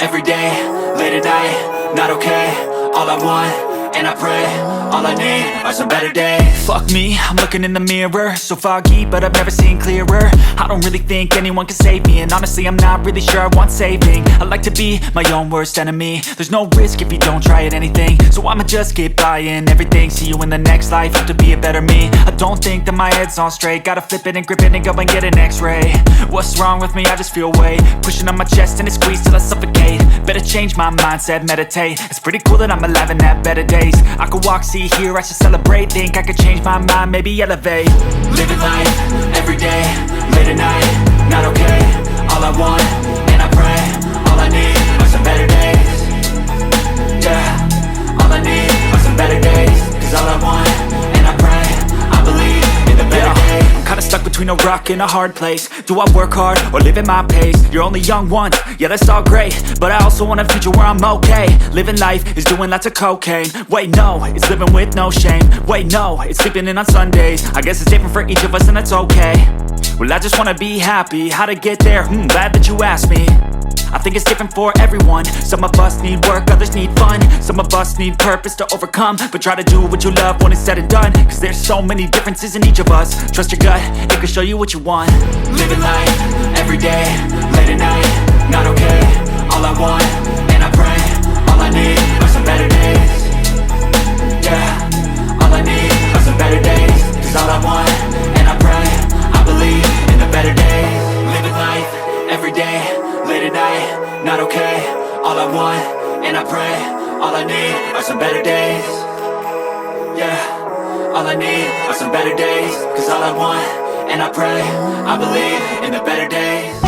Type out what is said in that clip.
every day, late at night, not okay. All I want, and I pray, all I need are some better days. Fuck me, I'm looking in the mirror, so foggy, but I've never seen clearer. I don't really think anyone can save me, and honestly I'm not really sure I want saving. I like to be my own worst enemy. There's no risk if you don't try at anything, so I'ma just keep buying everything. See you in the next life, have to be a better me. I don't think that my head's on straight, gotta flip it and grip it and go and get an x-ray. What's wrong with me? I just feel weight pushing on my chest and it squeezes till I suffocate. Better change my mindset, meditate. It's pretty cool that I'm alive and have better days. I could walk, see, hear, I should celebrate. Think I could change my mind, maybe elevate. Living life, every day, late at night, not okay. All I want, and I pray, all I need are some better days. Yeah, all I need are some better days. Cause all I want, and I pray, I believe in the better days. I'm kinda stuck between a rock and a hard place. Do I work hard or live at my pace? You're only young once, yeah that's all great, but I also want a future where I'm okay. Living life is doing lots of cocaine. Wait no, it's living with no shame. Wait no, it's sleeping in on Sundays. I guess it's different for each of us and that's okay. Well I just wanna be happy, how to get there? Glad that you asked me. I think it's different for everyone. Some of us need work, others need fun. Some of us need purpose to overcome. But try to do what you love when it's said and done. Cause there's so many differences in each of us. Trust your gut, it can show you what you want. Living life, every day, late at night, not okay. All I want, and I pray, all I need are some better days. Yeah, all I need are some better days. Cause all I want, and I pray, I believe in the better days. Living life, every day, late at night, not okay. All I want, and I pray, all I need are some better days. Yeah, all I need are some better days. Cause all I want, and I pray, I believe in the better days.